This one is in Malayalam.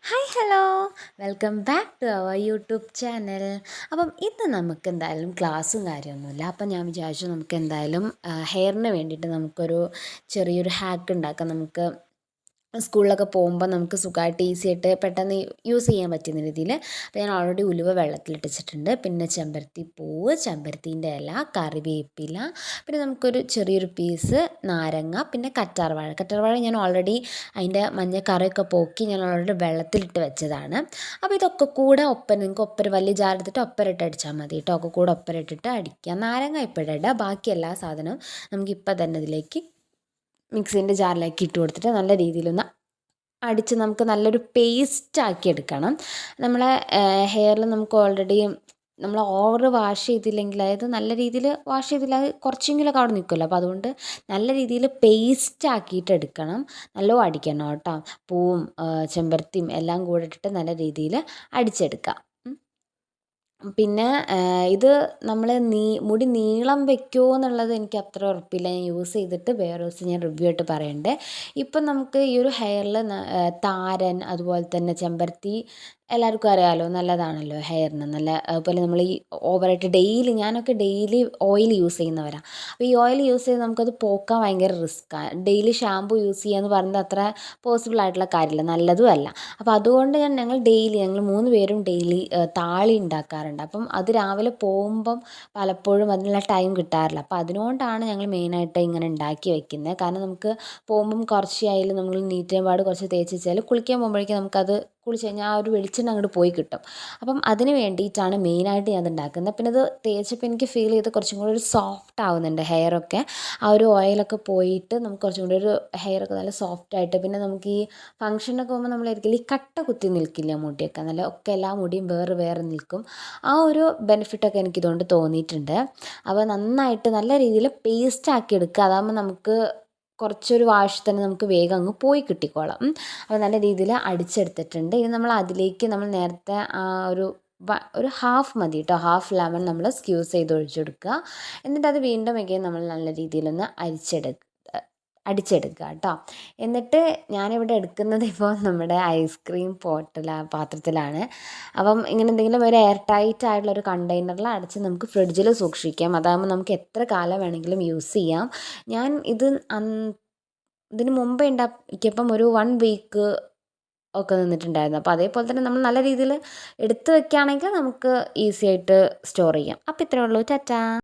Hi hello welcome back to our YouTube channel. അപ്പം ഇന്ന് നമുക്ക് എന്തായാലും ക്ലാസ്സും കാര്യമൊന്നുമില്ല. അപ്പം ഞാൻ വിചാരിച്ചു നമുക്ക് എന്തായാലും ഹെയറിന് വേണ്ടിയിട്ട് നമുക്കൊരു ചെറിയൊരു ഹാക്ക് ഉണ്ടാക്കാം. നമുക്ക് സ്കൂളിലൊക്കെ പോകുമ്പോൾ നമുക്ക് സുഖമായിട്ട് ഈസി ആയിട്ട് പെട്ടെന്ന് യൂസ് ചെയ്യാൻ പറ്റുന്ന രീതിയിൽ. അപ്പോൾ ഞാൻ ഓൾറെഡി ഉലുവ വെള്ളത്തിലിട്ടിച്ചിട്ടുണ്ട്. പിന്നെ ചെമ്പരത്തി പൂവ്, ചെമ്പരത്തീൻ്റെ ഇല, കറിവേപ്പില, പിന്നെ നമുക്കൊരു ചെറിയൊരു പീസ് നാരങ്ങ, പിന്നെ കറ്റാർവാഴ. കറ്റാർവാഴ ഞാൻ ഓൾറെഡി അതിൻ്റെ മഞ്ഞ കറിയൊക്കെ പോക്കി ഞാൻ ഓൾറെഡി വെള്ളത്തിലിട്ട് വെച്ചതാണ്. അപ്പോൾ ഇതൊക്കെ കൂടെ ഒപ്പന, നിങ്ങൾക്ക് ഒപ്പര വലിയ ജാർ എടുത്തിട്ട് ഒപ്പര ഇട്ട് അടിച്ചാൽ മതി കേട്ടോ. ഒക്കെ കൂടെ ഒപ്പര ഇട്ടിട്ട് അടിക്കുക. നാരങ്ങ ഇപ്പോഴിടുക. ബാക്കി എല്ലാ സാധനവും നമുക്കിപ്പോൾ തന്നെ ഇതിലേക്ക് മിക്സീൻ്റെ ജാറിലേക്ക് ഇട്ട് കൊടുത്തിട്ട് നല്ല രീതിയിലൊന്ന് അടിച്ച് നമുക്ക് നല്ലൊരു പേസ്റ്റാക്കി എടുക്കണം. നമ്മളെ ഹെയറിൽ നമുക്ക് ഓൾറെഡി നമ്മൾ ഓവർ വാഷ് ചെയ്തില്ലെങ്കിൽ, അതായത് നല്ല രീതിയിൽ വാഷ് ചെയ്തില്ല, അത് കുറച്ചെങ്കിലൊക്കെ അവിടെ നിൽക്കുമല്ലോ. അപ്പോൾ അതുകൊണ്ട് നല്ല രീതിയിൽ പേസ്റ്റ് ആക്കിയിട്ട് എടുക്കണം. നല്ലോണം അടിക്കണം കേട്ടോ. പൂവും ചെമ്പരത്തിയും എല്ലാം കൂടെ ഇട്ടിട്ട് നല്ല രീതിയിൽ അടിച്ചെടുക്കുക. പിന്നെ ഇത് നമ്മൾ മുടി നീളം വെക്കുമോ എന്നുള്ളത് എനിക്ക് അത്ര ഉറപ്പില്ല. ഞാൻ യൂസ് ചെയ്തിട്ട് വേറെ ദിവസം ഞാൻ റിവ്യൂ ആയിട്ട് പറയണ്ടേ. ഇപ്പം നമുക്ക് ഈ ഒരു ഹെയറിൽ താരൻ, അതുപോലെ തന്നെ ചെമ്പരത്തി എല്ലാവർക്കും അറിയാമല്ലോ, നല്ലതാണല്ലോ ഹെയറിന്. നല്ല അതുപോലെ നമ്മൾ ഈ ഓവറായിട്ട് ഡെയിലി, ഞാനൊക്കെ ഡെയിലി ഓയിൽ യൂസ് ചെയ്യുന്നവരാണ്. അപ്പോൾ ഈ ഓയിൽ യൂസ് ചെയ്ത് നമുക്കത് പോക്കാൻ ഭയങ്കര റിസ്ക്കാണ്. ഡെയിലി ഷാമ്പു യൂസ് ചെയ്യുക എന്ന് പറയുന്നത് അത്ര പോസിബിൾ ആയിട്ടുള്ള കാര്യമില്ല, നല്ലതും അല്ല. അപ്പോൾ അതുകൊണ്ട് ഞങ്ങൾ 3 പേരും ഡെയിലി താളി ഉണ്ടാക്കാറുണ്ട്. അപ്പം അത് രാവിലെ പോകുമ്പം പലപ്പോഴും അതിനുള്ള ടൈം കിട്ടാറില്ല. അപ്പോൾ അതിനുകൊണ്ടാണ് ഞങ്ങൾ മെയിനായിട്ട് ഇങ്ങനെ ഉണ്ടാക്കി വെക്കുന്നത്. കാരണം നമുക്ക് പോകുമ്പം കുറച്ച് ആയാലും നമ്മൾ നീറ്റ് ആൻഡ് പാട് കുറച്ച് തേച്ച് വെച്ചാൽ കുളിക്കാൻ പോകുമ്പോഴേക്കും നമുക്കത് കുളിച്ച് കഴിഞ്ഞാൽ ആ ഒരു വെളിച്ചെണ്ണ അങ്ങോട്ട് പോയി കിട്ടും. അപ്പം അതിന് വേണ്ടിയിട്ടാണ് മെയിനായിട്ട് ഞാൻ ഉണ്ടാക്കുന്നത്. പിന്നെ ഇത് തേച്ചപ്പോൾ എനിക്ക് ഫീൽ ചെയ്ത് കുറച്ചും കൂടി ഒരു സോഫ്റ്റ് ആവുന്നുണ്ട് ഹെയറൊക്കെ. ആ ഒരു ഓയിലൊക്കെ പോയിട്ട് നമുക്ക് കുറച്ചും കൂടി ഒരു ഹെയറൊക്കെ നല്ല സോഫ്റ്റായിട്ട്, പിന്നെ നമുക്ക് ഈ ഫംഗ്ഷനൊക്കെ പോകുമ്പോൾ നമ്മളായിരിക്കില്ല ഈ കട്ട കുത്തി നിൽക്കില്ല മുടിയൊക്കെ, നല്ല ഒക്കെ എല്ലാ മുടിയും വേറെ വേറെ നിൽക്കും. ആ ഒരു ബെനിഫിറ്റൊക്കെ എനിക്കിതുകൊണ്ട് തോന്നിയിട്ടുണ്ട്. അപ്പോൾ നന്നായിട്ട് നല്ല രീതിയിൽ പേസ്റ്റ് ആക്കി എടുക്കുക. അതാകുമ്പോൾ നമുക്ക് കുറച്ചൊരു വാഷ് തന്നെ നമുക്ക് വേഗം അങ്ങ് പോയി കിട്ടിക്കോളാം. അപ്പോൾ നല്ല രീതിയിൽ അടിച്ചെടുത്തിട്ടുണ്ട്. ഇനി നമ്മൾ അതിലേക്ക് നമ്മൾ നേരത്തെ ആ ഒരു ഹാഫ് മതി കേട്ടോ, ഹാഫ് ലെമൺ നമ്മൾ സ്ക്യൂസ് ചെയ്ത് ഒഴിച്ചെടുക്കുക. എന്നിട്ട് അത് വീണ്ടും നമ്മൾ നല്ല രീതിയിലൊന്ന് അടിച്ചെടുക്കുക കേട്ടോ. എന്നിട്ട് ഞാനിവിടെ എടുക്കുന്നത് ഇപ്പോൾ നമ്മുടെ ഐസ്ക്രീം പാത്രത്തിലാണ്. അപ്പം ഇങ്ങനെ എന്തെങ്കിലും ഒരു എയർ ടൈറ്റ് ആയിട്ടുള്ള ഒരു കണ്ടെയ്നറിൽ അടച്ച് നമുക്ക് ഫ്രിഡ്ജിൽ സൂക്ഷിക്കാം. അതാകുമ്പോൾ നമുക്ക് എത്ര കാലം വേണമെങ്കിലും യൂസ് ചെയ്യാം. ഞാൻ ഇതിന് മുമ്പേ ഉണ്ടാക്കിയപ്പം ഒരു 1 വീക്ക് ഒക്കെ നിന്നിട്ടുണ്ടായിരുന്നു. അപ്പോൾ അതേപോലെ തന്നെ നമ്മൾ നല്ല രീതിയിൽ എടുത്ത് വെക്കുകയാണെങ്കിൽ നമുക്ക് ഈസി ആയിട്ട് സ്റ്റോർ ചെയ്യാം. അപ്പോൾ ഇത്രയേ ഉള്ളൂ. ടാറ്റാ.